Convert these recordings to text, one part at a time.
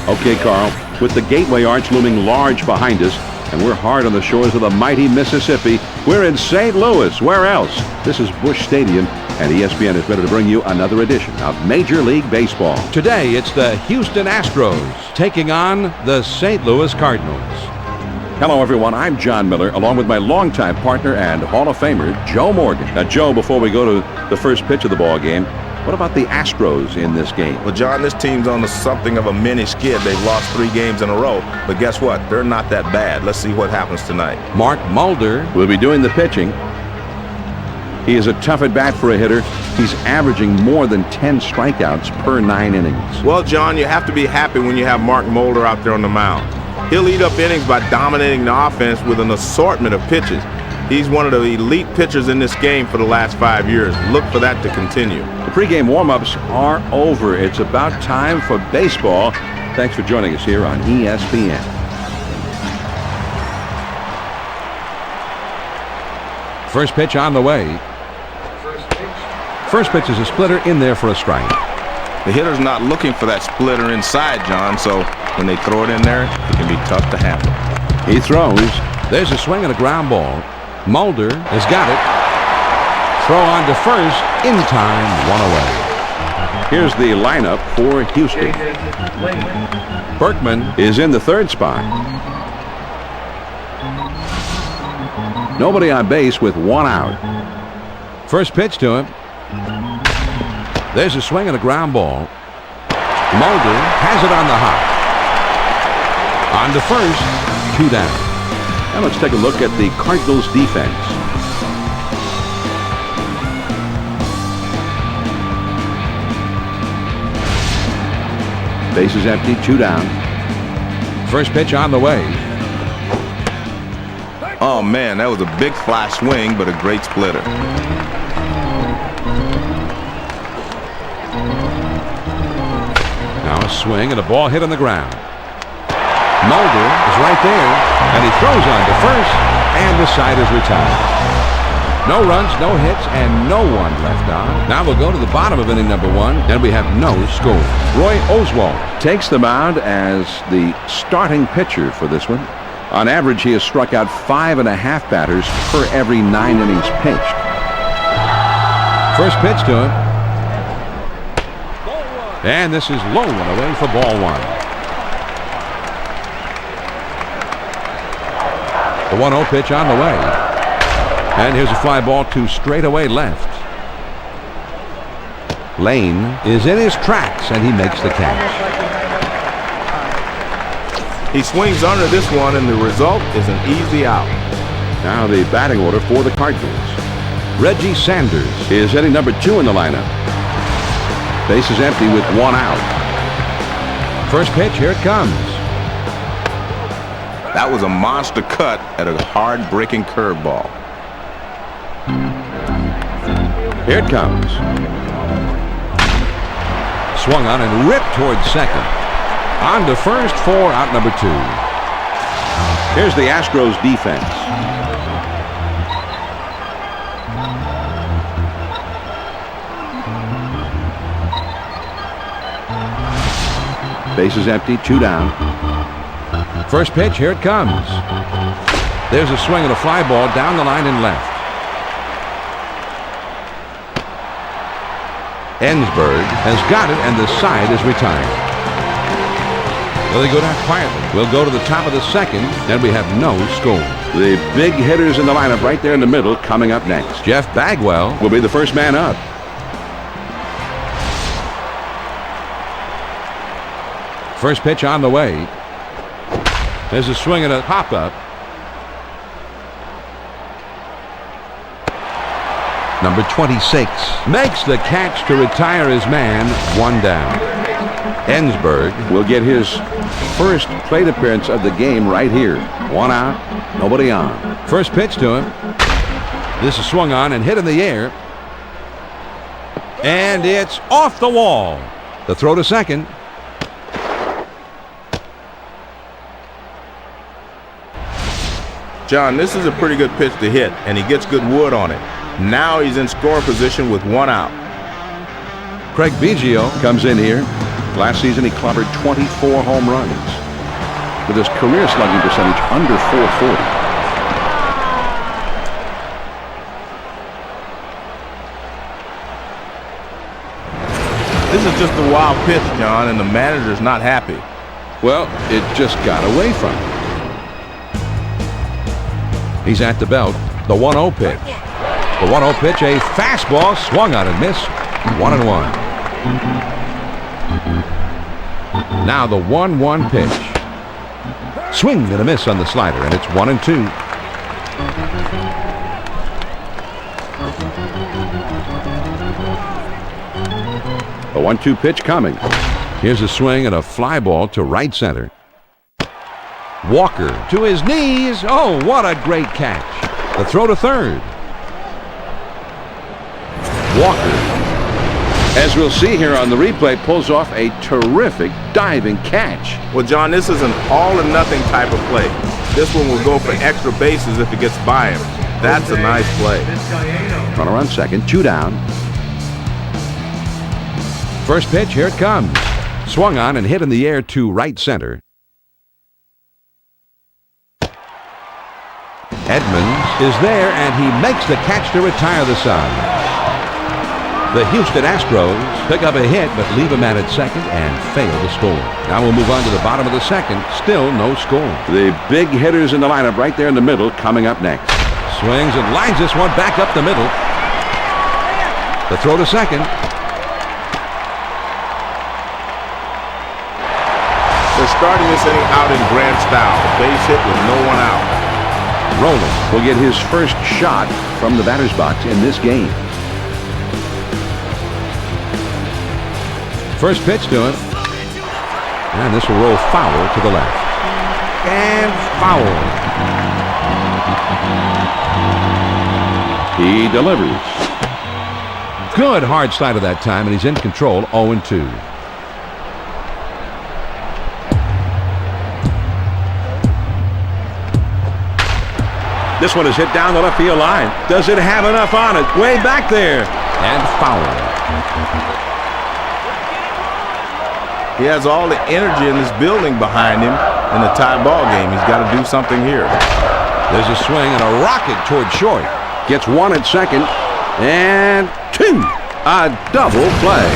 Okay, Carl, with the Gateway Arch looming large behind us, and we're hard on the shores of the mighty Mississippi, we're in St. Louis. Where else? This is Busch Stadium, and ESPN is ready to bring you another edition of Major League Baseball. Today, it's the Houston Astros taking on the St. Louis Cardinals. Hello, everyone. I'm John Miller, along with my longtime partner and Hall of Famer, Joe Morgan. Now, Joe, before we go to the first pitch of the ball game, what about the Astros in this game? Well, John, this team's on something of a mini skid. They've lost 3 games in a row, but guess what? They're not that bad. Let's see what happens tonight. Mark Mulder will be doing the pitching. He is a tough at bat for a hitter. He's averaging more than 10 strikeouts per 9 innings. Well, John, you have to be happy when you have Mark Mulder out there on the mound. He'll eat up innings by dominating the offense with an assortment of pitches. He's one of the elite pitchers in this game for the last 5 years. Look for that to continue. The pregame warm-ups are over. It's about time for baseball. Thanks for joining us here on ESPN. First pitch on the way. First pitch is a splitter in there for a strike. The hitter's not looking for that splitter inside, John, so when they throw it in there, it can be tough to handle. He throws. There's a swing and a ground ball. Mulder has got it. Throw on to first. In time, 1 away. Here's the lineup for Houston. Berkman is in the third spot. Nobody on base with 1 out. First pitch to him. There's a swing and a ground ball. Mulder has it on the hop. On to first. 2 down. Now let's take a look at the Cardinals defense. Base is empty, 2 down. First pitch on the way. Oh, man, that was a big fly swing, but a great splitter. Now a swing and a ball hit on the ground. Mulder is right there, and he throws on to first, and the side is retired. No runs, no hits, and no one left on. Now we'll go to the bottom of inning number 1, and we have no score. Roy Oswalt takes the mound as the starting pitcher for this one. On average, he has struck out 5.5 batters per every 9 innings pitched. First pitch to him. And this is low and away for ball 1. The 1-0 pitch on the way. And here's a fly ball to straightaway left. Lane is in his tracks, and he makes the catch. He swings under this one, and the result is an easy out. Now the batting order for the Cardinals. Reggie Sanders is hitting number 2 in the lineup. Base is empty with 1 out. First pitch, here it comes. That was a monster cut at a hard-breaking curveball. Here it comes. Swung on and ripped towards second. On to first for out number 2. Here's the Astros defense. Base is empty, 2 down. First pitch, here it comes. There's a swing and a fly ball down the line and left. Ensberg has got it, and the side is retired. Well, they go down quietly. We'll go to the top of the second, and we have no score. The big hitters in the lineup right there in the middle coming up next. Jeff Bagwell will be the first man up. First pitch on the way. There's a swing and a pop-up. Number 26 makes the catch to retire his man, 1 down. Ensberg will get his first plate appearance of the game right here. 1 out, nobody on. First pitch to him. This is swung on and hit in the air. And it's off the wall. The throw to second. John, this is a pretty good pitch to hit, and he gets good wood on it. Now he's in scoring position with 1 out. Craig Biggio comes in here. Last season, he clobbered 24 home runs, with his career slugging percentage under .440. This is just a wild pitch, John, and the manager's not happy. Well, it just got away from him. He's at the belt. The 1-0 pitch. The 1-0 pitch, a fastball, swung on and missed. 1-1. Now the 1-1 pitch. Swing and a miss on the slider, and it's 1-2. A 1-2 pitch coming. Here's a swing and a fly ball to right center. Walker to his knees. Oh, what a great catch. The throw to third. Walker, as we'll see here on the replay, pulls off a terrific diving catch. Well, John, this is an all-or-nothing type of play. This one will go for extra bases if it gets by him. That's a nice play. Runner on second, 2 down. First pitch, here it comes. Swung on and hit in the air to right center. Edmonds is there, and he makes the catch to retire the side. The Houston Astros pick up a hit, but leave him at second and fail to score. Now we'll move on to the bottom of the second. Still no score. The big hitters in the lineup right there in the middle coming up next. Swings and lines this one back up the middle. The throw to second. They're starting this inning out in grand style. A base hit with no one out. Rolen will get his first shot from the batter's box in this game. First pitch to him. And this will roll foul to the left. And foul. He delivers. Good hard slider that time, and he's in control, 0-2. This one is hit down the left field line. Does it have enough on it? Way back there. And foul. He has all the energy in this building behind him in the tie ball game. He's got to do something here. There's a swing and a rocket toward short. Gets 1 at second. And 2. A double play.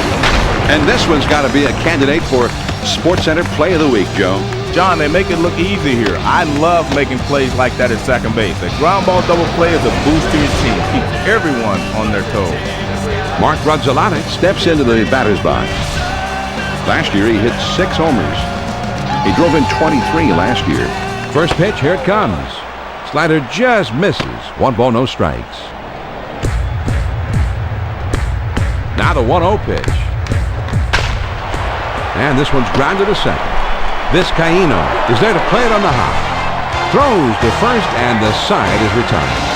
And this one's got to be a candidate for SportsCenter Play of the Week, Joe. John, they make it look easy here. I love making plays like that at second base. A ground ball double play is a boost to your team. Keeps everyone on their toes. Mark Grudzielanek Steps into the batter's box. Last year, he hit 6 homers. He drove in 23 last year. First pitch, here it comes. Slider just misses. 1 ball, no strikes. Now the 1-0 pitch. And this one's grounded to second. Vizcaino is there to play it on the hop. Throws to first, and the side is retired.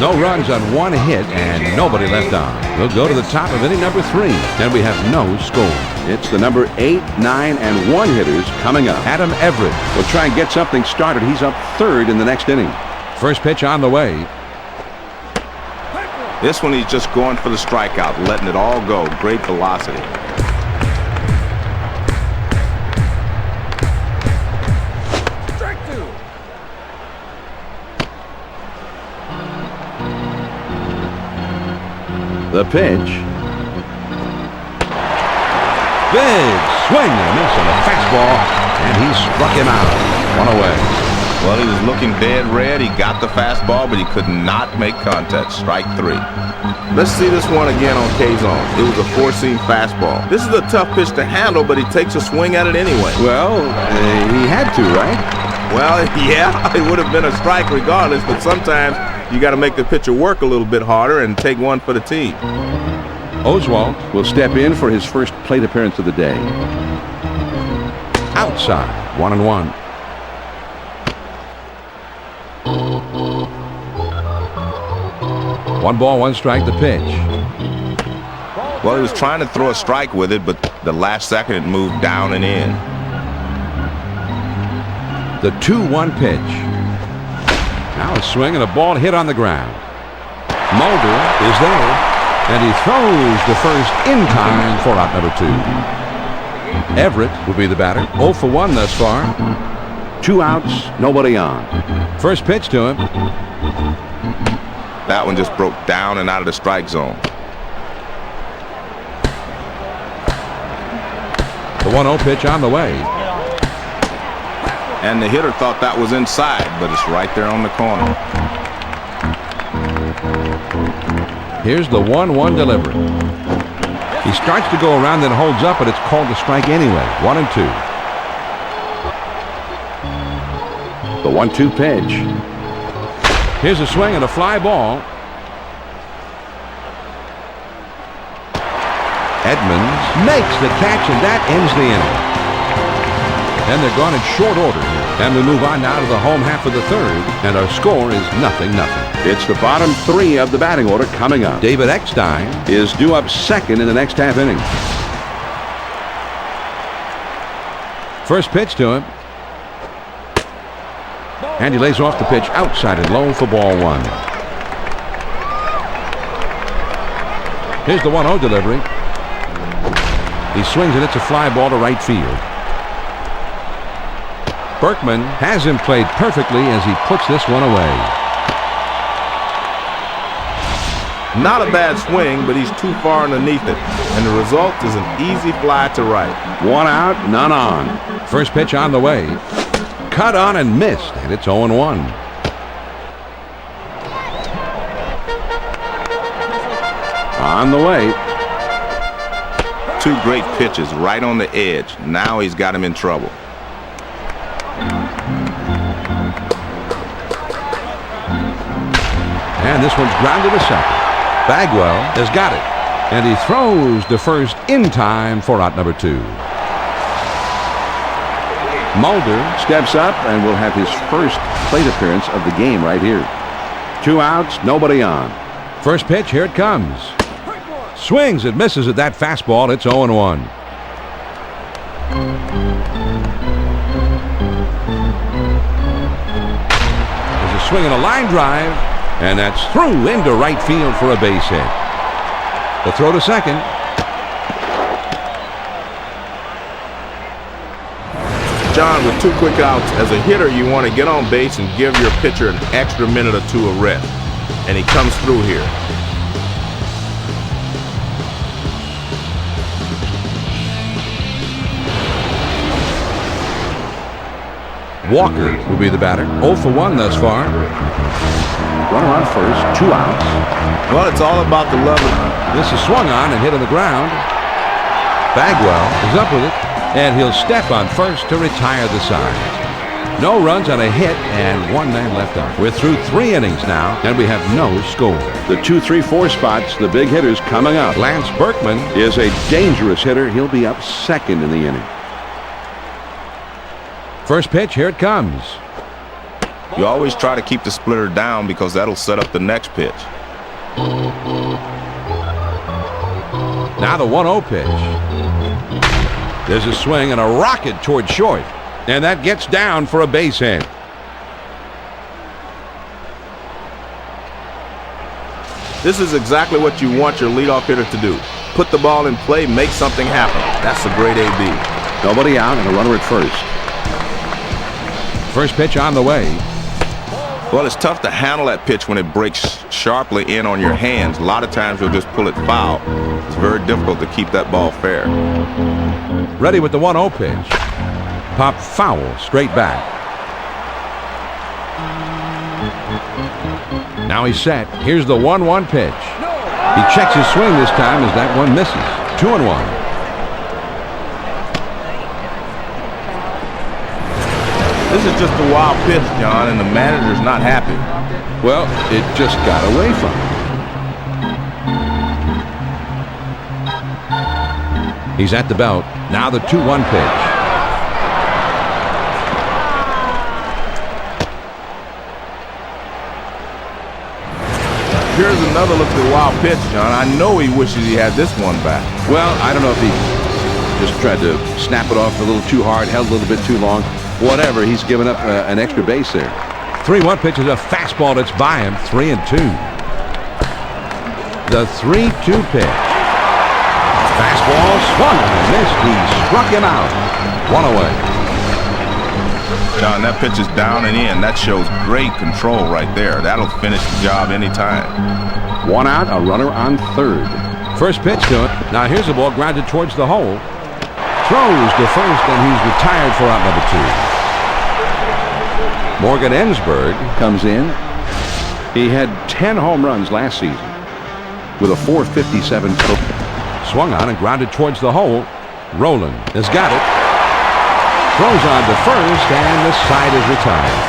No runs on 1 hit, and nobody left on. We'll go to the top of inning number 3, and we have no score. It's the number 8, 9, and 1 hitters coming up. Adam Everett will try and get something started. He's up 3rd in the next inning. First pitch on the way. This one he's just going for the strikeout, letting it all go. Great velocity. The pitch. Big swing and a miss on a fastball, and he struck him out. 1 away. Well, he was looking dead red. He got the fastball, but he could not make contact. Strike 3. Let's see this one again on K-Zone. It was a 4-seam fastball. This is a tough pitch to handle, but he takes a swing at it anyway. Well, he had to, right? Well, yeah, it would have been a strike regardless, but sometimes you got to make the pitcher work a little bit harder and take one for the team. Oswalt will step in for his first plate appearance of the day. Outside, 1-1. One ball, 1 strike, the pitch. Well, he was trying to throw a strike with it, but the last second it moved down and in. The 2-1 pitch. Now a swing and a ball hit on the ground. Mulder is there, And he throws the first in time for out number 2. Everett will be the batter. 0 for 1 thus far. 2 outs, nobody on. First pitch to him. That one just broke down and out of the strike zone. The 1-0 pitch on the way. And the hitter thought that was inside, but it's right there on the corner. Here's the 1-1 delivery. He starts to go around, then holds up, but it's called a strike anyway. 1-2. The 1-2 pitch. Here's a swing and a fly ball. Edmonds makes the catch, and that ends the inning. And they're gone in short order. And we move on now to the home half of the third, and our score is 0-0. It's the bottom 3 of the batting order coming up. David Eckstein Is due up second in the next half inning. first pitch to him. And he lays off the pitch outside and low for ball 1. Here's the 1-0 delivery. He swings and it's a fly ball to right field. Berkman has him played perfectly as he puts this one away. Not a bad swing, but he's too far underneath it. And the result is an easy fly to right. 1 out, none on. First pitch on the way. Cut on and missed, and it's 0-1. On the way. 2 great pitches right on the edge. Now he's got him in trouble. And this one's grounded to second. Bagwell has got it. And he throws the first in time for out number 2. Mulder steps up and will have his first plate appearance of the game right here. 2 outs, nobody on. First pitch, here it comes. Swings and misses at that fastball. It's 0-1. There's a swing and a line drive. And that's through into right field for a base hit. The throw to second. John, with 2 quick outs, as a hitter, you want to get on base and give your pitcher an extra minute or 2 of rest. And he comes through here. Walker will be the batter. 0 for 1 thus far. Runner on first, 2 outs. Well, it's all about the love of... This is swung on and hit on the ground. Bagwell is up with it, and he'll step on first to retire the side. No runs on a hit and 1 man left on. We're through 3 innings now, and we have no score. The 2, 3, 4 spots, the big hitters coming up. Lance Berkman Is a dangerous hitter. He'll be up second in the inning. first pitch, here it comes. You always try to keep the splitter down because that'll set up the next pitch. Now the 1-0 pitch. There's a swing and a rocket toward short. And that gets down for a base hit. This is exactly what you want your leadoff hitter to do. Put the ball in play, make something happen. That's a great AB. Nobody out and a runner at first. First pitch on the way. Well, it's tough to handle that pitch when it breaks sharply in on your hands. A lot of times you'll just pull it foul. It's very difficult to keep that ball fair. Ready with the 1-0 pitch. Pop foul straight back. Now he's set. Here's the 1-1 pitch. He checks his swing this time as that one misses. 2-1. This is just a wild pitch, John, and the manager's not happy. Well, it just got away from him. He's at the belt. Now the 2-1 pitch. Here's another look at the wild pitch, John. I know he wishes he had this one back. Well, I don't know if he just tried to snap it off a little too hard, held a little bit too long. Whatever, he's given up an extra base there. 3-1 pitch is a fastball that's by him. 3-2. The 3-2 pitch. Fastball swung and missed. He struck him out. One away. John, that pitch is down and in. That shows great control right there. That'll finish the job anytime. One out, a runner on third. First pitch to it. Now here's the ball grounded towards the hole. Throws to first, and he's retired for out number 2. Morgan Ensberg Comes in. He had 10 home runs last season with a .457 total. swung on and grounded towards the hole. Rowland has got it. Throws on to first, and the side is retired.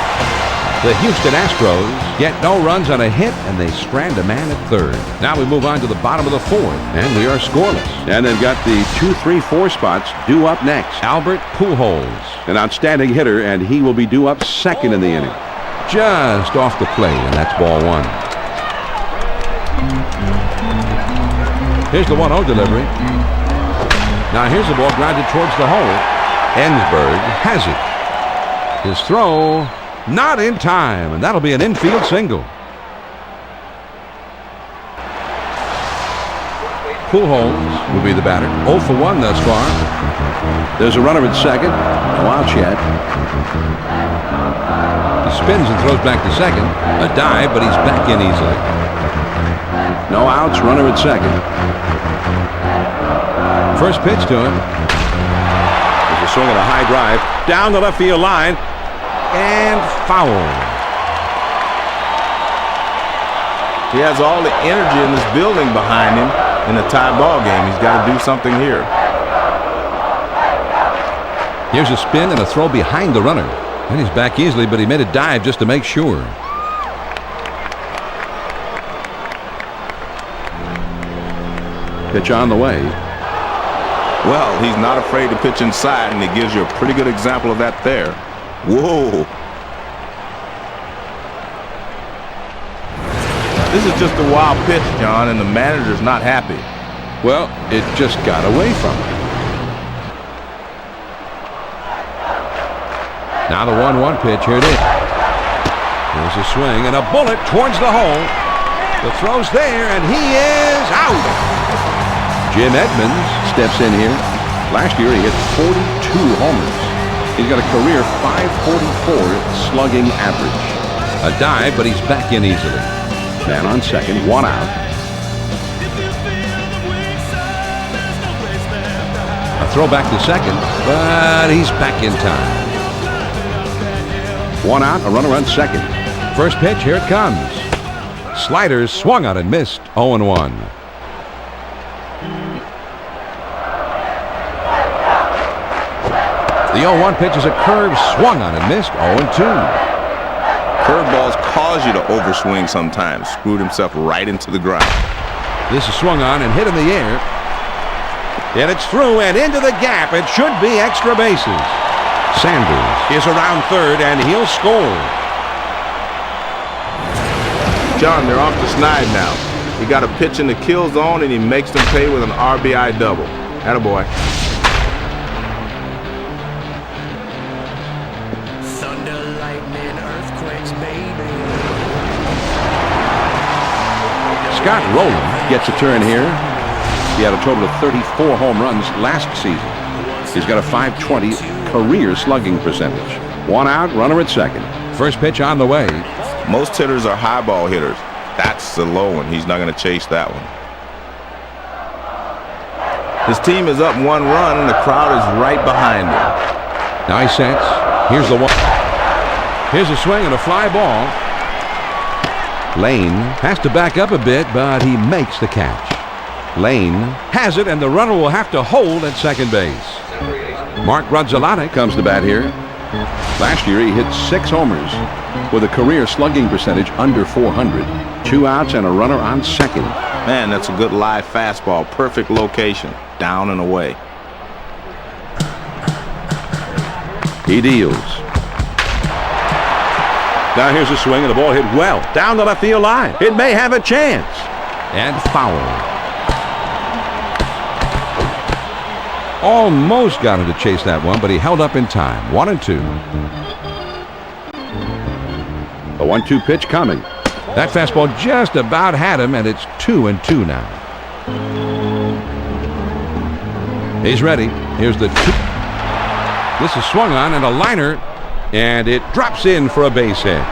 The Houston Astros get no runs on a hit, and they strand a man at third. Now we move on to the bottom of the fourth, and we are scoreless. And they've got the 2, 3, 4 spots due up next. Albert Pujols, An outstanding hitter, and he will be due up second in the inning. just off the plate, and that's ball one. Here's the 1-0 delivery. Now here's the ball grounded towards the hole. Ensberg has it. His throw not in time, and that'll be an infield single. Pujols will be the batter. 0 for 1 thus far. There's a runner at second. No outs yet. He spins and throws back to second. A dive, but he's back in easily. No outs, runner at second. First pitch to him. There's a swing and a high drive down the left field line. And foul. He has all the energy in this building behind him in a tie ball game. He's got to do something here. Here's a spin and a throw behind the runner. And he's back easily, but he made a dive just to make sure. Pitch on the way. Well, he's not afraid to pitch inside, and he gives you a pretty good example of that there. Whoa. This is just a wild pitch, John, and the manager's not happy. Well, it just got away from him. Now the 1-1 pitch. Here it is. There's a swing and a bullet towards the hole. The throw's there, and he is out. Jim Edmonds steps in here. Last year he hit 42 homers. He's got a career .544 slugging average. A dive, but he's back in easily. Man on second, 1 out. A throw back to second, but he's back in time. 1 out, a runner on second. First pitch, here it comes. Sliders swung on and missed. 0-1. The 0-1 pitch is a curve swung on and missed. 0-2. Curveballs cause you to overswing sometimes. Screwed himself right into the ground. This is swung on and hit in the air. And it's through and into the gap. It should be extra bases. Sanders is around third, and he'll score. John, they're off the snide now. He got a pitch in the kill zone, and he makes them pay with an RBI double. Attaboy. Thunder, lightning, earthquakes, baby. Scott Rowland Gets a turn here. He had a total of 34 home runs last season. He's got a .520 career slugging percentage. 1 out, runner at second. First pitch on the way. Most hitters are high ball hitters. That's the low one. He's not going to chase that one. His team is up 1 run, and the crowd is right behind him. Nice sense. Here's the 1. Here's a swing and a fly ball. Lane has to back up a bit, but he makes the catch. Lane has it, and the runner will have to hold at second base. Mark Grudzielanek Comes to bat here. Last year he hit 6 homers with a career slugging percentage under .400. 2 outs and a runner on second. Man, that's a good live fastball. Perfect location. Down and away. He deals. Now here's a swing, and the ball hit well down the left field line. It may have a chance. and foul. Almost got him to chase that one, but he held up in time. 1-2. A 1-2 pitch coming. That fastball just about had him, and it's 2-2 now. He's ready. Here's the 2. This is swung on and a liner, and it drops in for a base hit.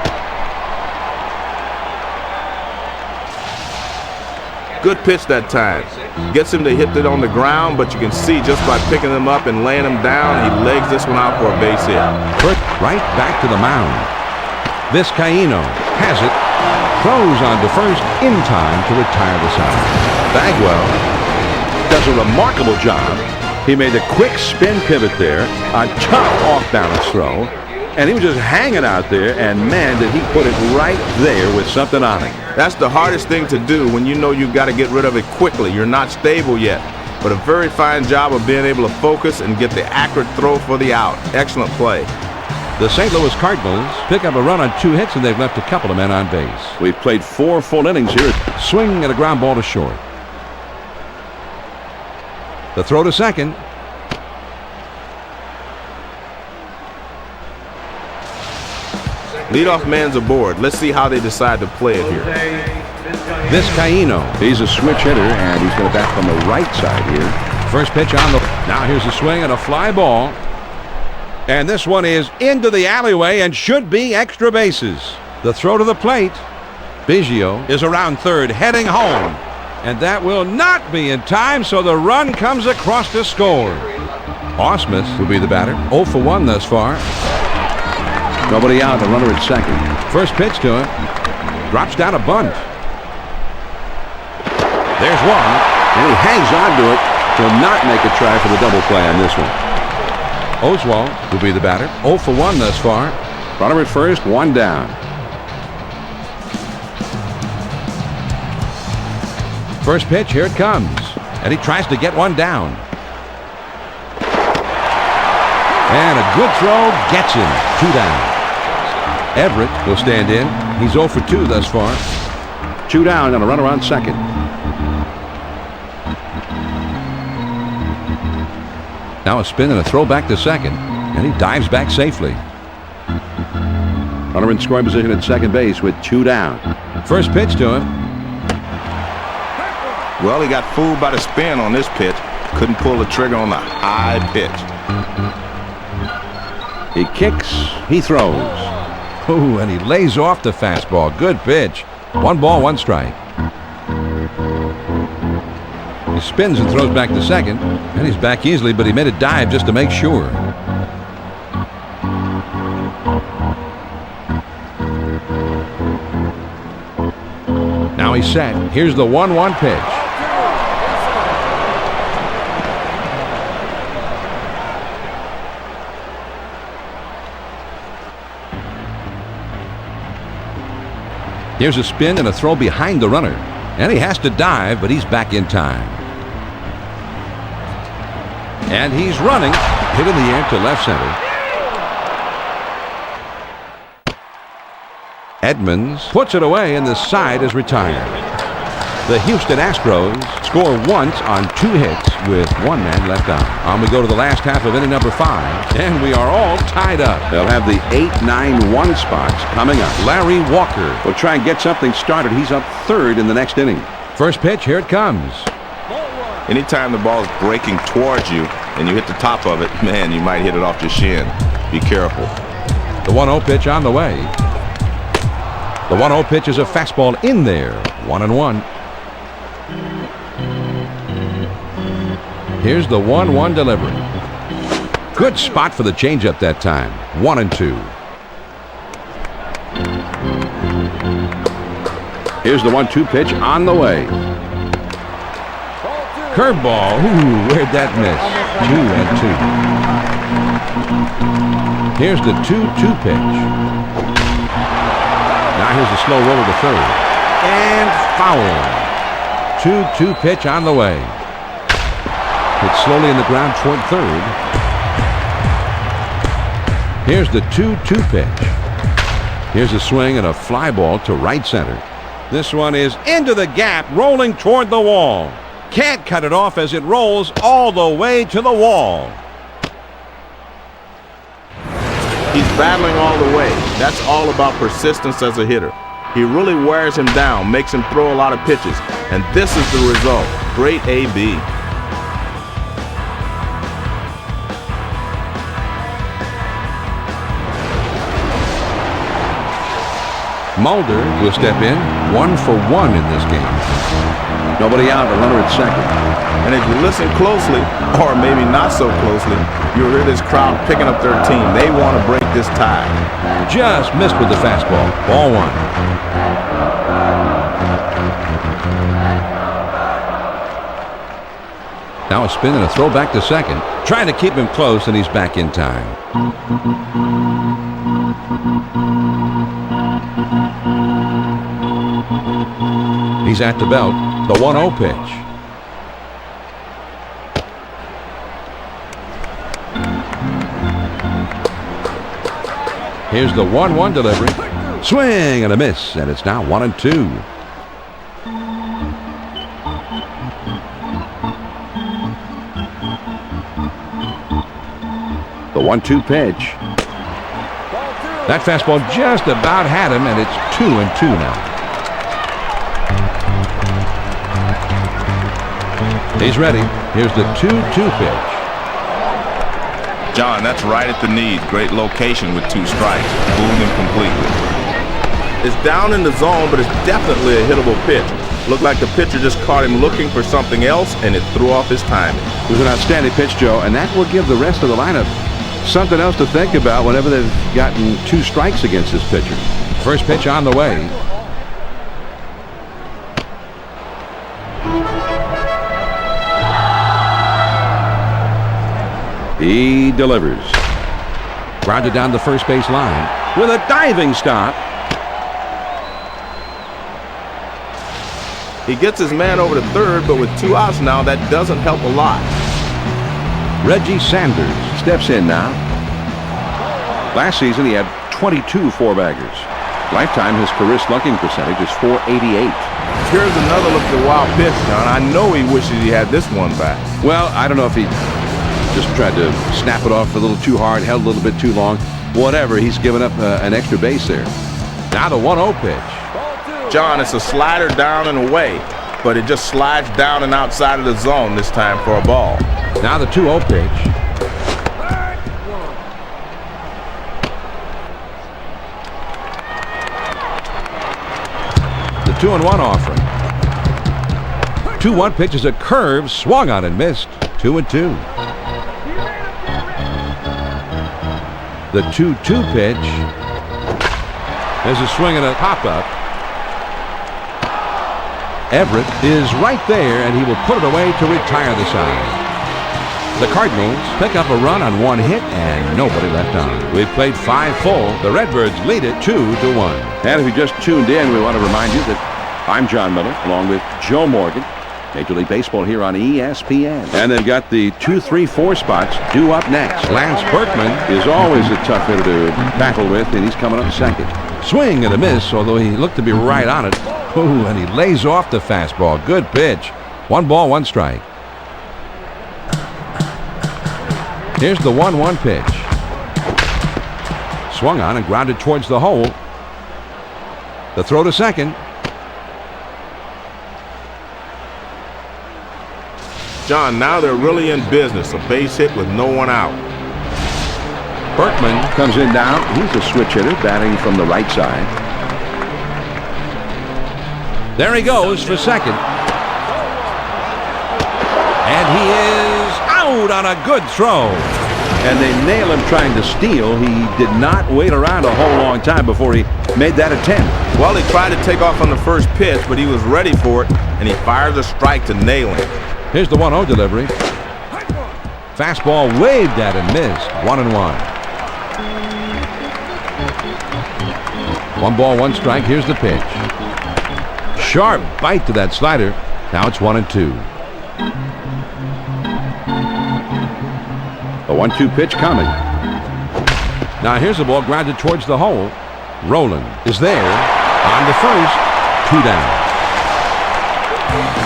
Good pitch that time. Gets him to hit it on the ground, but you can see just by picking him up and laying him down, he legs this one out for a base hit. Put right back to the mound. Vizcaino has it. Throws on to first in time to retire the side. Bagwell does a remarkable job. He made a quick spin pivot there, a tough off-balance throw, and he was just hanging out there, and man, did he put it right there with something on it. That's the hardest thing to do when you know you've got to get rid of it quickly. You're not stable yet, but a very fine job of being able to focus and get the accurate throw for the out. Excellent play. The St. Louis Cardinals pick up a run on 2 hits, and they've left a couple of men on base. We've played 4 full innings here. Swing and a ground ball to short. The throw to second. Leadoff man's aboard. Let's see how they decide to play it here. Vizcaino. He's a switch hitter, and he's going to bat from the right side here. First pitch on the... Now here's a swing and a fly ball. And this one is into the alleyway and should be extra bases. The throw to the plate. Biggio is around third, heading home. And that will not be in time, so the run comes across to score. Ausmus will be the batter. 0 for 1 thus far. Nobody out, the runner at second. First pitch to him. Drops down a bunt. There's one. And he hangs on to it to not make a try for the double play on this one. Oswalt will be the batter. 0 for 1 thus far. Runner at first, 1 down. First pitch, here it comes. And he tries to get one down. And a good throw gets him. 2 down. Everett will stand in. He's 0 for 2 thus far. 2 down and a runner on second. Now a spin and a throw back to second. And he dives back safely. Runner in scoring position at second base with 2 down. First pitch to him. Well, he got fooled by the spin on this pitch. Couldn't pull the trigger on the high pitch. He kicks, he throws. Ooh, and he lays off the fastball. Good pitch. 1 ball, 1 strike. He spins and throws back to second. And he's back easily, but he made a dive just to make sure. Now he's set. Here's the 1-1 pitch. Here's a spin and a throw behind the runner. And he has to dive, but he's back in time. And he's running. Hit in the air to left center. Edmonds puts it away, and the side is retired. The Houston Astros score once on 2 hits with 1 man left on. We go to the last half of inning number 5, and we are all tied up. They'll have the 8-9-1 spots coming up. Larry Walker will try and get something started. He's up 3rd in the next inning. First pitch, here it comes. Anytime the ball is breaking towards you and you hit the top of it, man, you might hit it off your shin. Be careful. The 1-0 pitch on the way. The 1-0 pitch is a fastball in there. 1-1. Here's the 1-1 delivery. Good spot for the changeup that time. 1-2. Here's the 1-2 pitch on the way. Curveball. Ooh, where'd that miss? 2-2. Here's the 2-2 pitch. Now here's a slow roller to third. And foul. 2-2 pitch on the way. Hit slowly in the ground toward third. Here's the 2-2 pitch. Here's a swing and a fly ball to right center. This one is into the gap, rolling toward the wall. Can't cut it off as it rolls all the way to the wall. He's battling all the way. That's all about persistence as a hitter. He really wears him down, makes him throw a lot of pitches, and this is the result. Great AB. Mulder will step in, 1 for 1 in this game. Nobody out, a runner at second. And if you listen closely, or maybe not so closely, you'll hear this crowd picking up their team. They want to break this tie. Just missed with the fastball. Ball 1. Now a spin and a throw back to second. Trying to keep him close, and he's back in time. He's at the belt. The 1-0 pitch. Here's the 1-1 delivery. Swing and a miss, and it's now 1-2. The 1-2 pitch. That fastball just about had him, and it's 2-2 now. He's ready. Here's the 2-2 pitch. John, that's right at the knees. Great location with 2 strikes. Fooled him completely. It's down in the zone, but it's definitely a hittable pitch. Looked like the pitcher just caught him looking for something else, and it threw off his timing. It was an outstanding pitch, Joe, and that will give the rest of the lineup something else to think about whenever they've gotten 2 strikes against this pitcher. First pitch on the way. He delivers. Grounded down the first base line With a diving stop. He gets his man over to third, but with 2 outs now, that doesn't help a lot. Reggie Sanders Steps in now. Last season, he had 22 4-baggers. Lifetime, his career slugging percentage is .488. Here's another look at the wild pitch, John. I know he wishes he had this one back. Well, I don't know if he just tried to snap it off a little too hard, held a little bit too long. Whatever, he's given up an extra base there. Now the 1-0 pitch. John, it's a slider down and away, but it just slides down and outside of the zone this time for a ball. Now the 2-0 pitch. The 2-1 offering. 2-1 pitch is a curve, swung on and missed. 2-2. The 2-2 pitch. There's a swing and a pop-up. Everett is right there, and he will put it away to retire the side. The Cardinals pick up a run on 1 hit and nobody left on. We've played 5 full. The Redbirds lead it 2-1. And if you just tuned in, we want to remind you that I'm John Miller, along with Joe Morgan. Major League Baseball here on ESPN. And they've got the 2, 3, 4 spots due up next. Lance Berkman Is always a tough hitter to battle with, and he's coming up second. swing and a miss, although he looked to be right on it. Ooh, and he lays off the fastball. Good pitch. 1 ball, 1 strike. Here's the 1-1 pitch. Swung on and grounded towards the hole. The throw to second. John, now they're really in business. A base hit with no one out. Berkman Comes in now. He's a switch hitter, batting from the right side. There he goes for second. And he is out on a good throw. And they nail him trying to steal. He did not wait around a whole long time before he made that attempt. Well, he tried to take off on the first pitch, but he was ready for it, and he fires a strike to nail him. Here's the 1-0 delivery. Fastball waved at and missed. 1-1. 1 ball, 1 strike. Here's the pitch. Sharp bite to that slider. Now it's 1-2. A 1-2 pitch coming. Now here's the ball grounded towards the hole. Roland is there on the first. 2 down.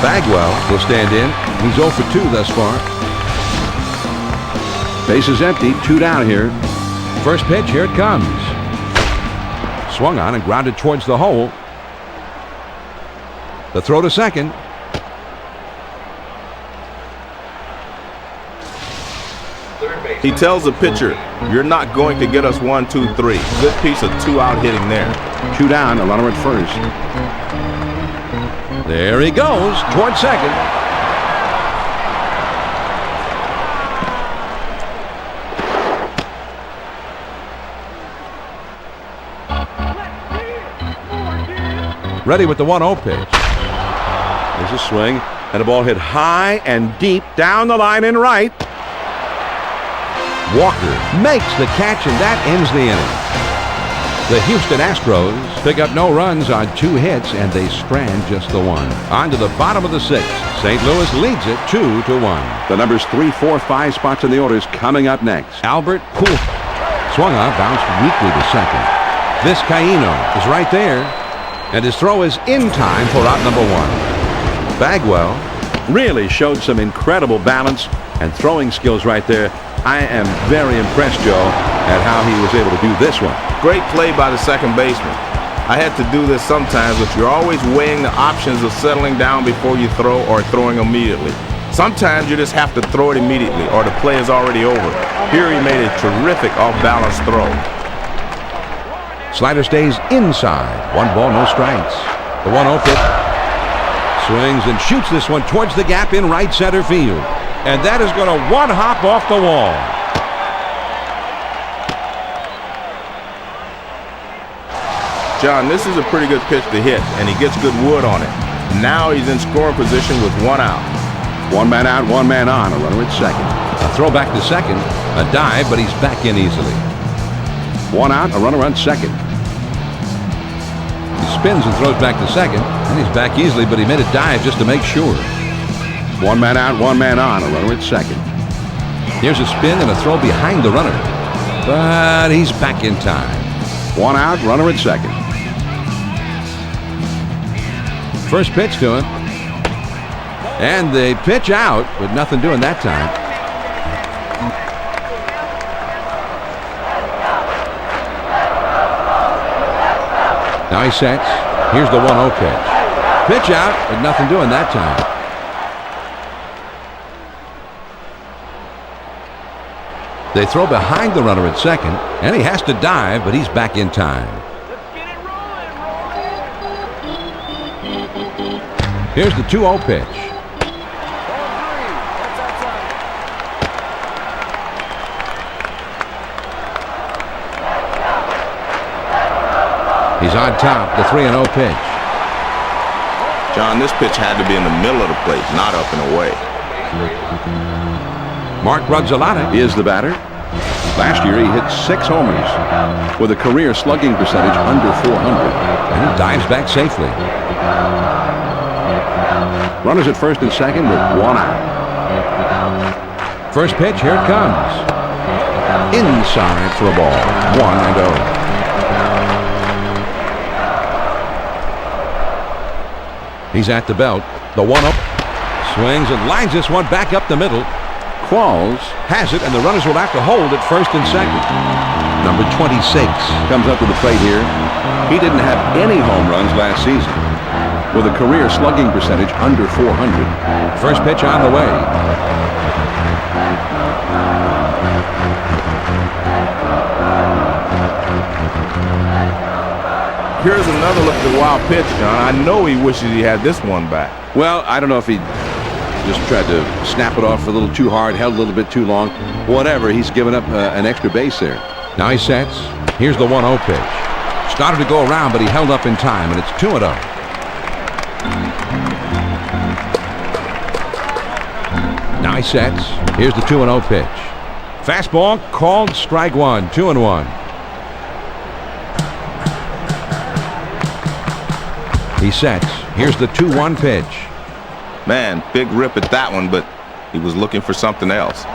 Bagwell will stand in. He's 0 for 2 thus far. Base is empty. 2 down here. First pitch, here it comes. Swung on and grounded towards the hole. The throw to second. He tells the pitcher, "You're not going to get us 1, 2, 3." Good piece of 2-out hitting there. 2 down, a runner at first. There he goes towards second. Ready with the 1-0 pitch. There's a swing, and a ball hit high and deep down the line in right. Walker makes the catch, and that ends the inning. The Houston Astros pick up no runs on 2 hits, and they strand just the 1. On to the bottom of the 6th. St. Louis leads it 2-1. The numbers 3, 4, 5 spots in the orders coming up next. Albert Pujols swung on, bounced weakly to second. Vizcaíno is right there, and his throw is in time for out number 1. Bagwell Really showed some incredible balance and throwing skills right there. I am very impressed, Joe, at how he was able to do this one. Great play by the second baseman. I had to do this sometimes, but you're always weighing the options of settling down before you throw or throwing immediately. Sometimes you just have to throw it immediately or the play is already over. Here he made a terrific off-balance throw. Slider stays inside. 1 ball, no strikes. The 1-0 pitch. Swings and shoots this one towards the gap in right center field. And that is going to one-hop off the wall. John, this is a pretty good pitch to hit, and he gets good wood on it. Now he's in scoring position with 1 out. 1 man out, 1 man on, a runner at second. A throw back to second. A dive, but he's back in easily. 1 out, a runner on second. He spins and throws back to second, and he's back easily, but he made a dive just to make sure. 1 man out, 1 man on, a runner at second. Here's a spin and a throw behind the runner, but he's back in time. 1 out, runner at second. First pitch to him, and they pitch out, but nothing doing that time. Now he sets. Here's the 1-0 pitch. Pitch out, but nothing doing that time. They throw behind the runner at second, and he has to dive, but he's back in time. Here's the 2-0 pitch. He's on top, the 3-0 pitch. John, this pitch had to be in the middle of the plate, not up and away. Mark Rudzolata is the batter. Last year he hit 6 homers with a career slugging percentage under .400. And he dives back safely. Runners at first and second with 1 out. First pitch, here it comes. Inside for a ball. 1-0. He's at the belt. The 1-0. Swings and lines this one back up the middle. Qualls has it, and the runners will have to hold at first and second. Number 26 comes up to the plate here. He didn't have any home runs last season with a career slugging percentage under .400. First pitch on the way. Here's another look at the wild pitch, John. I know he wishes he had this one back. Well, I don't know if he just tried to snap it off a little too hard, held a little bit too long. Whatever, he's given up an extra base there. Now he sets. Here's the 1-0 pitch. Started to go around, but he held up in time, and it's 2-0. Now he sets. Here's the 2-0 pitch. Fastball called strike 1. 2-1. He sets. Here's the 2-1 pitch. Man, big rip at that one, but he was looking for something else.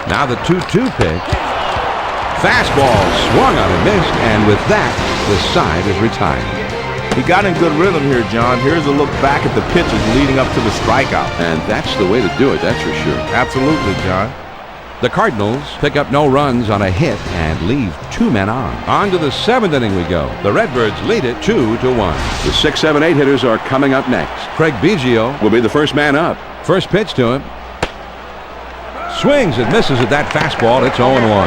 Now the 2-2 pitch. Fastball swung on and missed, and with that, the side is retired. He got in good rhythm here, John. Here's a look back at the pitches leading up to the strikeout. And that's the way to do it, that's for sure. Absolutely, John. The Cardinals pick up no runs on a hit and leave 2 men on. On to the 7th inning we go. The Redbirds lead it 2-1. The 6, 7, 8 hitters are coming up next. Craig Biggio Will be the first man up. first pitch to him. Swings and misses at that fastball. It's 0-1.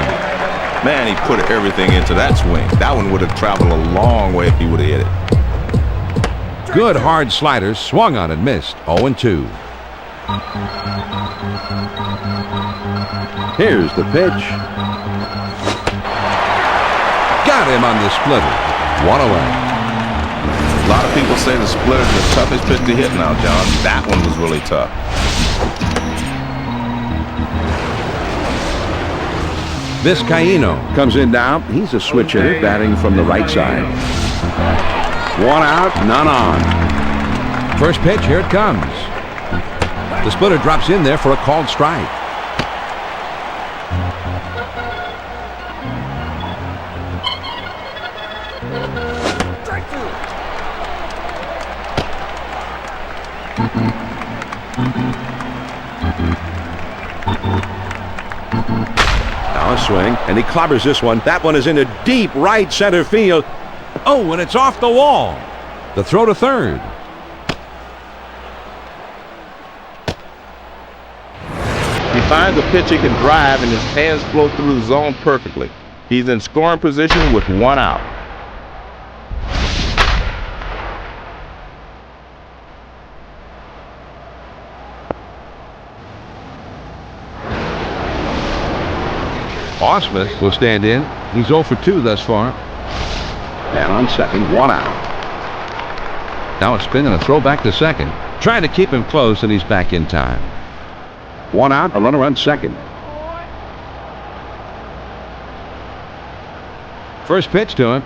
Man, he put everything into that swing. That one would have traveled a long way if he would have hit it. Good hard slider, swung on and missed. 0-2. Here's the pitch. Got him on the splitter. 1 away. A lot of people say the splitter is the toughest pitch to hit now, John. That one was really tough. Vizcaino Comes in now. He's a switch hitter batting from the right side. 1 out, none on. first pitch, here it comes. The splitter drops in there for a called strike. Now a swing, and he clobbers this one. That one is into deep right center field. Oh, and it's off the wall. The throw to third. He finds a pitch he can drive, and his hands flow through the zone perfectly. He's in scoring position with 1 out. Ausmus will stand in. He's 0 for 2 thus far. And on second, 1 out. Now a spin and a throw back to second. Trying to keep him close, and he's back in time. 1 out, a runner on second. First pitch to him.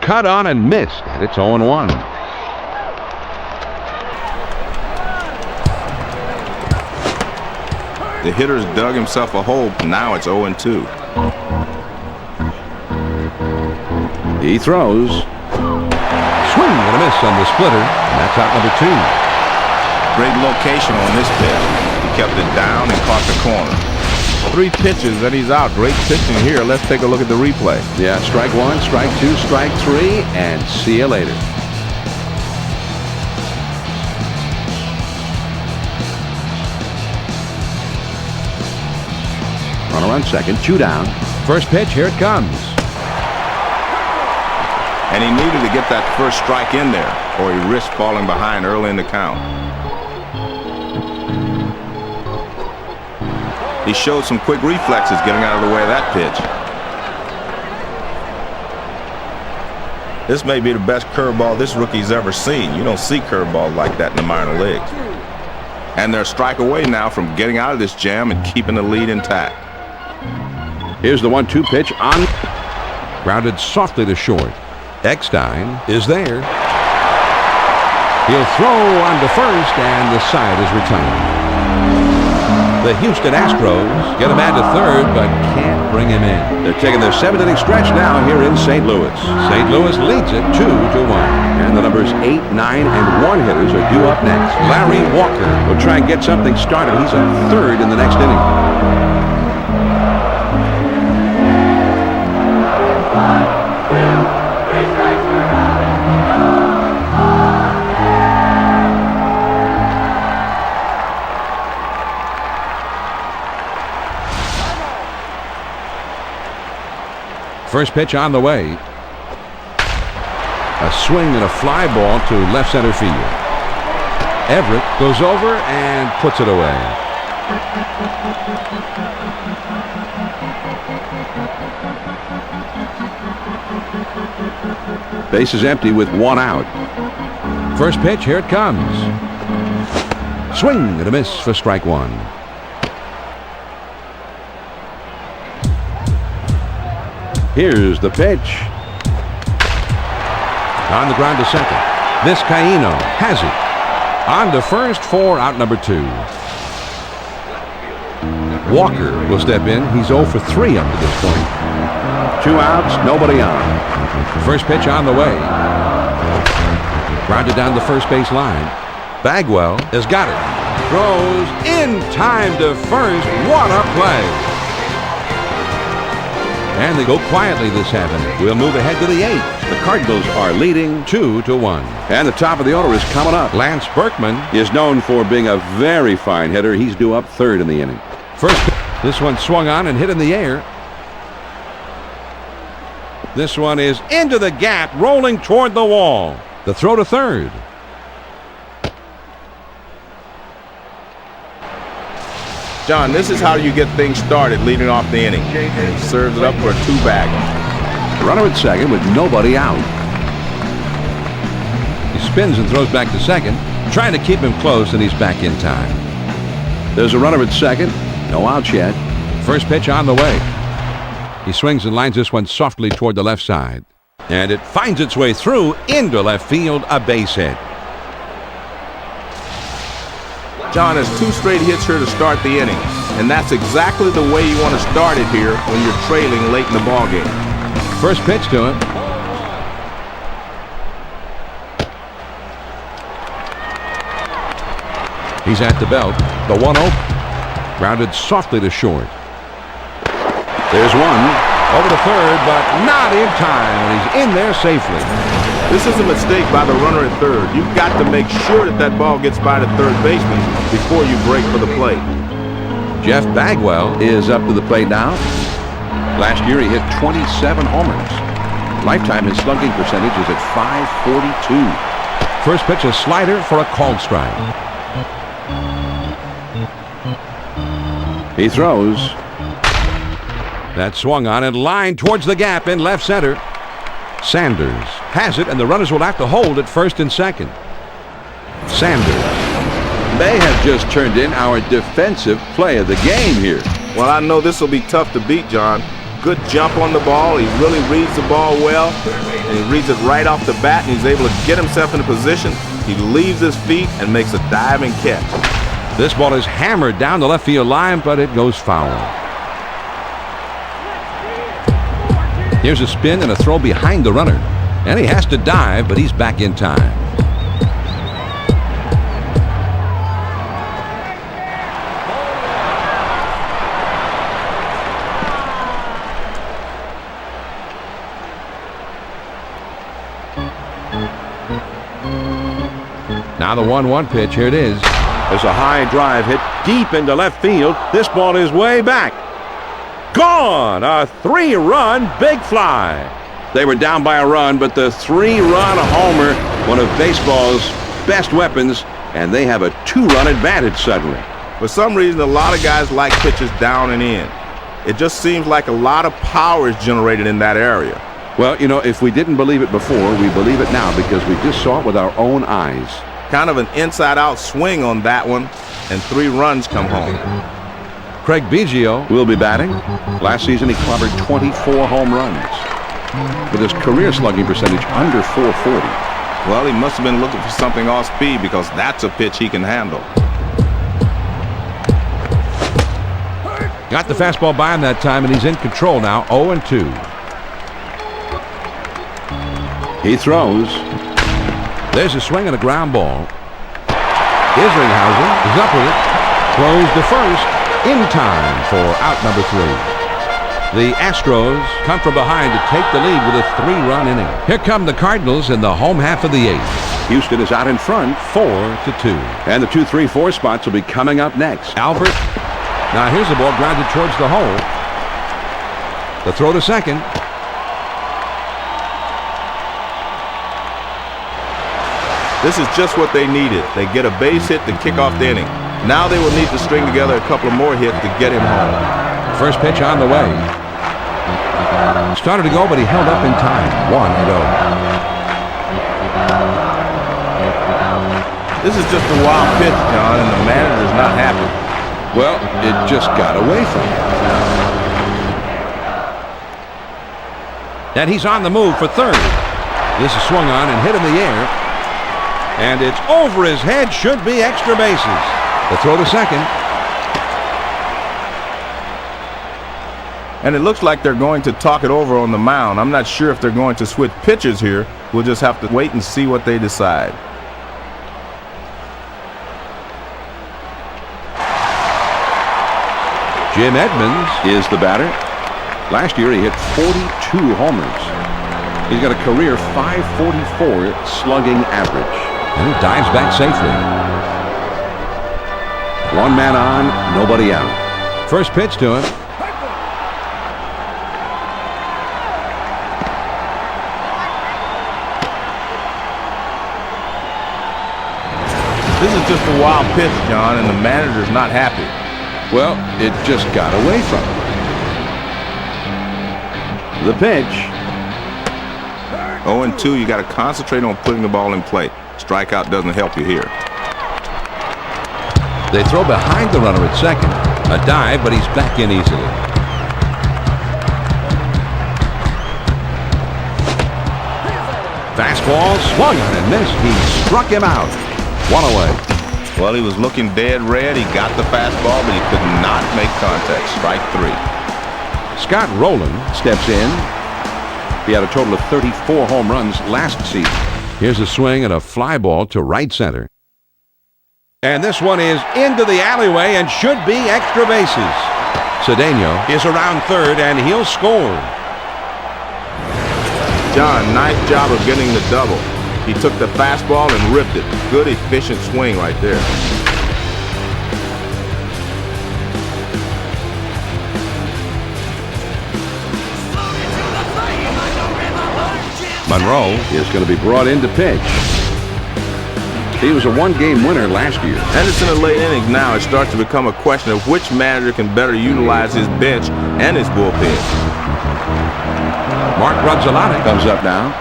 Cut on and missed, and it's 0-1. The hitter's dug himself a hole. Now it's 0-2. He throws. Swing and a miss on the splitter, and that's out number 2. Great location on this pitch. He kept it down and caught the corner. 3 pitches and he's out. Great pitching here. Let's take a look at the replay. Yeah, strike 1, strike 2, strike 3, and see you later. Runner on second, 2 down. First pitch, here it comes. And he needed to get that first strike in there, or he risked falling behind early in the count. He showed some quick reflexes getting out of the way of that pitch. This may be the best curveball this rookie's ever seen. You don't see curveballs like that in the minor leagues. And they're a strike away now from getting out of this jam and keeping the lead intact. Here's the 1-2 pitch on. Grounded softly to short. Eckstein is there. He'll throw on to first, and the side is retired. The Houston Astros get a man to third, but can't bring him in. They're taking their 7th inning stretch now here in St. Louis. St. Louis leads it 2-1. And the numbers 8, 9, and 1 hitters are due up next. Larry Walker Will try and get something started. He's up 3rd in the next inning. First pitch on the way. A swing and a fly ball to left center field. Everett goes over and puts it away. Base is empty with 1 out. First pitch, here it comes. Swing and a miss for strike 1. Here's the pitch. On the ground to second. Vizcaino has it. On to first for out number 2. Walker will step in. He's 0 for 3 up to this point. 2 outs, nobody on. First pitch on the way. Grounded down the first base line. Bagwell has got it. throws in time to first. What a play. And they go quietly this half inning. We'll move ahead to the 8th. The Cardinals are leading 2-1. and the top of the order is coming up. Lance Berkman Is known for being a very fine hitter. He's due up 3rd in the inning. first. This one swung on and hit in the air. This one is into the gap, rolling toward the wall. The throw to 3rd. John, this is how you get things started leading off the inning. He serves it up for a 2-bag. Runner at 2nd with nobody out. He spins and throws back to 2nd, trying to keep him close, and he's back in time. There's a runner at 2nd. No outs yet. First pitch on the way. He swings and lines this one softly toward the left side. And it finds its way through into left field, a base hit. John has 2 straight hits here to start the inning, and that's exactly the way you want to start it here when you're trailing late in the ballgame. First pitch to him. He's at the belt. The 1-0. Grounded softly to short. There's one. Over to 3rd, but not in time, and he's in there safely. This is a mistake by the runner at 3rd. You've got to make sure that that ball gets by the 3rd baseman before you break for the plate. Jeff Bagwell Is up to the plate now. Last year he hit 27 homers. Lifetime his slugging percentage is at .542. First pitch, a slider for a called strike. He throws. That swung on and lined towards the gap in left center. Sanders has it, and the runners will have to hold at 1st and 2nd. Sanders May have just turned in our defensive play of the game here. Well, I know this will be tough to beat, John. Good jump on the ball. He really reads the ball well, and he reads it right off the bat, and he's able to get himself in a position. He leaves his feet and makes a diving catch. This ball is hammered down the left field line, but it goes foul. Here's a spin and a throw behind the runner. And he has to dive, but he's back in time. Now the 1-1 pitch. Here it is. There's a high drive hit deep into left field. This ball is way back. Gone! A 3-run big fly. They were down by a run, but the 3-run homer, one of baseball's best weapons, and they have a 2-run advantage suddenly. For some reason, a lot of guys like pitches down and in. It just seems like a lot of power is generated in that area. Well, you know, if we didn't believe it before, we believe it now because we just saw it with our own eyes. Kind of an inside-out swing on that one, and 3 runs come home. Craig Biggio Will be batting. Last season he clobbered 24 home runs with his career slugging percentage under .440. Well, he must have been looking for something off speed because that's a pitch he can handle. got the fastball by him that time, and he's in control now. 0-2. He throws. There's a swing and a ground ball. Isringhausen is up with it. Throws to first in time for out number 3. The Astros come from behind to take the lead with a 3-run inning. Here come the Cardinals in the home half of the 8th. Houston is out in front. 4-2. And the 2, 3, 4 spots will be coming up next. Albert. Now here's the ball grounded towards the hole. The throw to second. This is just what they needed. They get a base hit to kick off the inning. Now they will need to string together a couple of more hits to get him home. First pitch on the way. Started to go, but he held up in time. 1-0. This is just a wild pitch, John, and the manager's not happy. Well, it just got away from him. And he's on the move for third. This is swung on and hit in the air. And it's over his head. Should be extra bases. The throw to second. And it looks like they're going to talk it over on the mound. I'm not sure if they're going to switch pitchers here. We'll just have to wait and see what they decide. Jim Edmonds is the batter. Last year he hit 42 homers. He's got a career .544 slugging average. and he dives back safely. One man on, nobody out. First pitch to him. This is just a wild pitch, John, and the manager's not happy. Well, it just got away from him. The pitch. 0-2, you got to concentrate on putting the ball in play. Strikeout doesn't help you here. They throw behind the runner at second. A dive, but he's back in easily. Fastball swung on and missed. He struck him out. One away. Well, he was looking dead red. He got the fastball, but he could not make contact. Strike three. Scott Rowland Steps in. He had a total of 34 home runs last season. Here's a swing and a fly ball to right center. And this one is into the alleyway and should be extra bases. Cedeno is around third and he'll score. John, nice job of getting the double. He took the fastball and ripped it. Good, efficient swing right there. Monroe Is going to be brought in to pitch. He was a one-game winner last year. And it's in the late innings now. It starts to become a question of which manager can better utilize his bench and his bullpen. Mark Rudzolani Comes up now.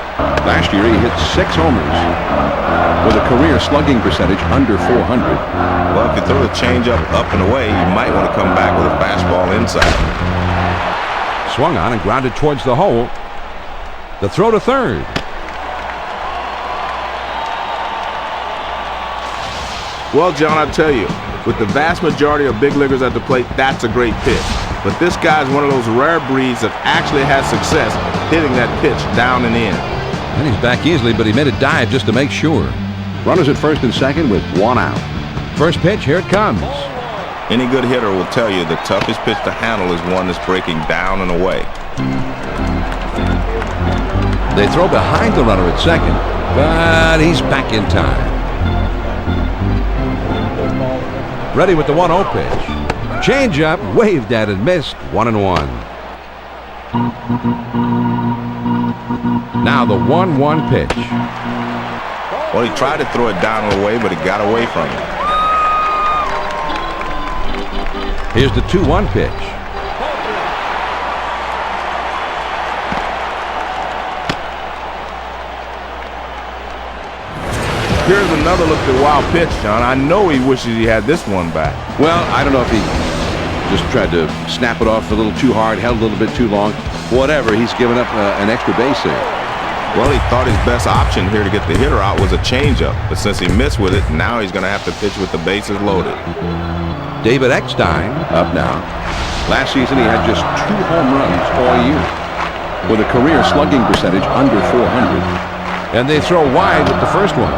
Last year he hit 6 homers with a career slugging percentage under .400. Well, if you throw the changeup up and away, you might want to come back with a fastball inside. swung on and grounded towards the hole. The throw to third. Well, John, I tell you, with the vast majority of big leaguers at the plate, that's a great pitch. But this guy's one of those rare breeds that actually has success hitting that pitch down and in. And he's back easily, but he made a dive just to make sure. Runners at first and second with 1 out. First pitch, here it comes. Any good hitter will tell you the toughest pitch to handle is one that's breaking down and away. They throw behind the runner at second, but he's back in time. Ready with the 1-0 pitch. Change-up, waved at and missed. 1-1. Now the 1-1 pitch. Well, he tried to throw it down and away, but it got away from him. Here's the 2-1 pitch. Here's another look at the wild pitch, John. I know he wishes he had this one back. Well, I don't know if he just tried to snap it off a little too hard, held a little bit too long. Whatever, he's given up an extra base there. Well, he thought his best option here to get the hitter out was a changeup, but since he missed with it, now he's going to have to pitch with the bases loaded. David Eckstein Up now. Last season he had just 2 home runs all year with a career slugging percentage under .400. and they throw wide with the first one.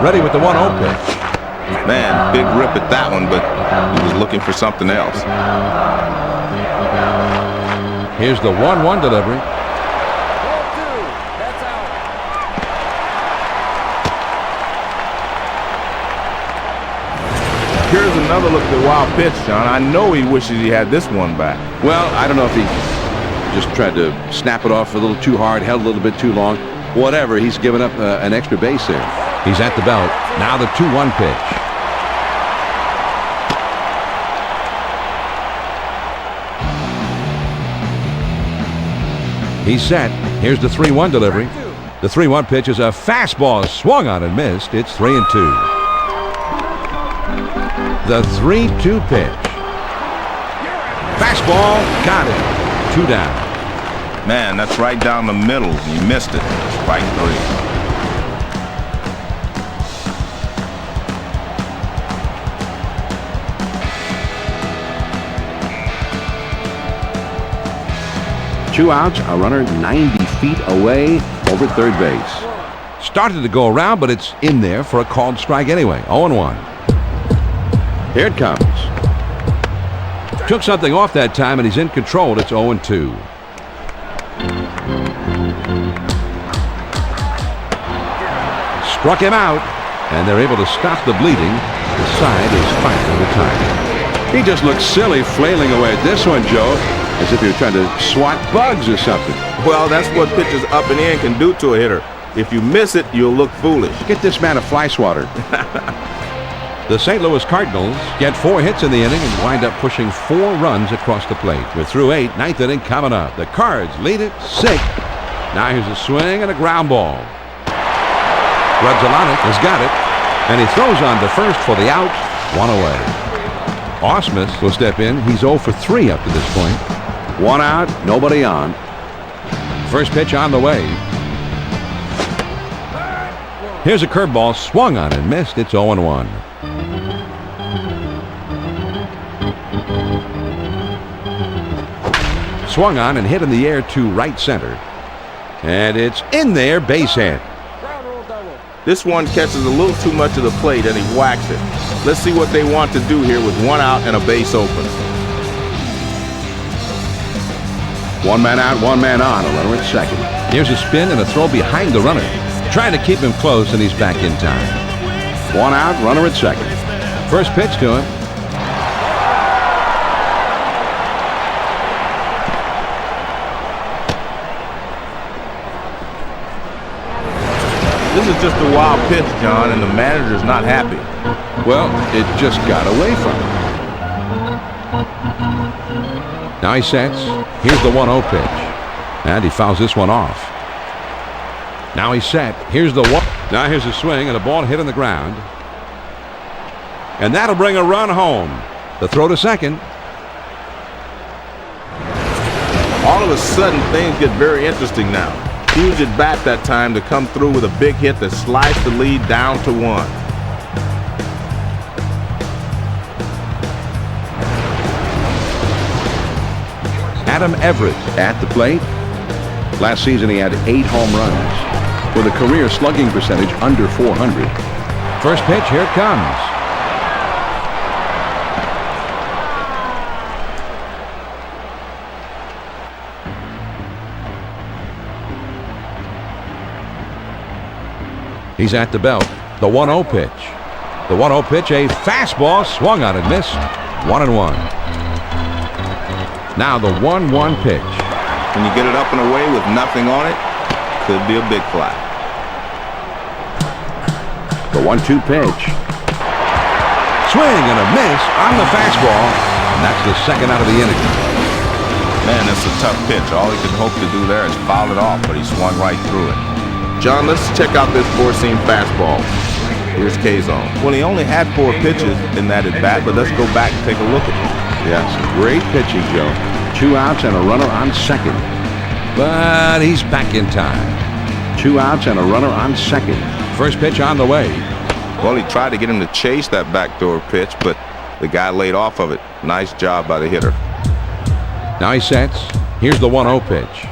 Ready with the 1-0 pitch. Man, big rip at that one, but he was looking for something else. Here's the 1-1 delivery. Here's another look at the wild pitch, John. I know he wishes he had this one back. Well, I don't know if he just tried to snap it off a little too hard, held a little bit too long. Whatever, he's given up an extra base there. He's at the belt. Now the 2-1 pitch. He's set. Here's the 3-1 delivery. The 3-1 pitch is a fastball swung on and missed. It's 3-2. The 3-2 pitch. Fastball, got it. 2 down. Man, that's right down the middle. He missed it. Strike 3. Two outs, a runner 90 feet away over third base. Started to go around, but it's in there for a called strike anyway. 0-1. Here it comes. Took something off that time, and he's in control. It's 0-2. Struck him out, and they're able to stop the bleeding. The side is finally retired. He just looks silly flailing away at this one, Joe, as if you're trying to swat bugs or something. Well, that's what pitches up and in can do to a hitter. If you miss it, you'll look foolish. Get this man a fly swatter. The St. Louis Cardinals get 4 hits in the inning and wind up pushing 4 runs across the plate. We're through 8, 9th inning coming up. The Cards lead it 6. Now here's a swing and a ground ball. Grudzielanek has got it, and he throws on to first for the out, 1 away. Ausmus will step in. He's 0 for 3 up to this point. 1 out, nobody on. First pitch on the way. Here's a curveball swung on and missed. It's 0-1. Swung on and hit in the air to right center. And it's in there, base hit. This one catches a little too much of the plate and he whacks it. Let's see what they want to do here with 1 out and a base open. 1 man out, 1 man on. A runner at second. Here's a spin and a throw behind the runner. Trying to keep him close, and he's back in time. 1 out, runner at second. First pitch to him. This is just a wild pitch, John, and the manager's not happy. Well, it just got away from him. Now he sets. Here's the 1-0 pitch. And he fouls this one off. Now he's set. Here's the 1. Now here's a swing and a ball hit on the ground. And that'll bring a run home. The throw to second. All of a sudden, things get very interesting now. Huge at bat that time to come through with a big hit that sliced the lead down to 1. Adam Everett At the plate. Last season he had 8 home runs with a career slugging percentage under .400. First pitch, here it comes. He's at the belt. The 1-0 pitch. The 1-0 pitch, a fastball swung on and missed. 1-1. Now the 1-1 pitch. When you get it up and away with nothing on it, could be a big fly. The 1-2 pitch. Swing and a miss on the fastball. And that's the second out of the inning. Man, that's a tough pitch. All he could hope to do there is foul it off, but he swung right through it. John, let's check out this 4-seam fastball. Here's Kazon. Well, he only had 4 pitches in that at bat, but let's go back and take a look at it. Yes, great pitching, Joe. 2 outs and a runner on second. But he's back in time. 2 outs and a runner on second. First pitch on the way. Well, he tried to get him to chase that backdoor pitch, but the guy laid off of it. Nice job by the hitter. Now he sets. Here's the 1-0 pitch.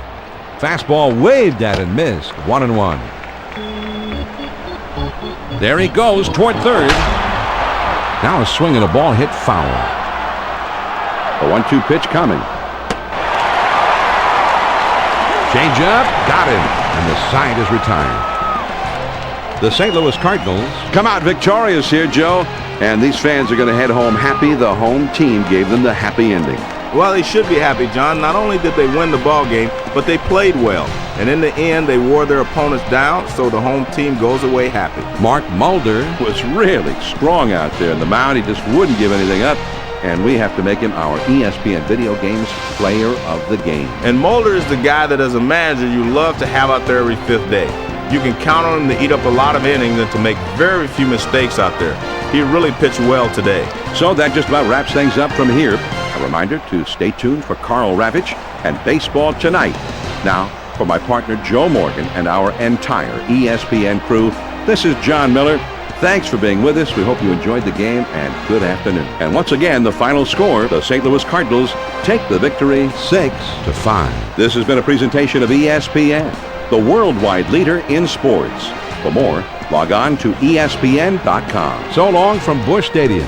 Fastball waved at and missed. 1-1. There he goes toward third. Now a swing and a ball hit foul. The 1-2 pitch coming. Change up, got him, and the side is retired. The St. Louis Cardinals Come out victorious here, Joe. And these fans are going to head home happy. The home team gave them the happy ending. Well, they should be happy, John. Not only did they win the ball game, but they played well. And in the end, they wore their opponents down, so the home team goes away happy. Mark Mulder Was really strong out there in the mound. He just wouldn't give anything up. And we have to make him our ESPN Video Games Player of the Game. And Mulder is the guy that, as a manager, you love to have out there every 5th day. You can count on him to eat up a lot of innings and to make very few mistakes out there. He really pitched well today. So that just about wraps things up from here. A reminder to stay tuned for Carl Ravitch and Baseball Tonight. Now, for my partner Joe Morgan and our entire ESPN crew, this is John Miller. Thanks for being with us. We hope you enjoyed the game, and good afternoon. And once again, the final score, the St. Louis Cardinals take the victory 6-5. This has been a presentation of ESPN, the worldwide leader in sports. For more, log on to ESPN.com. So long from Busch Stadium.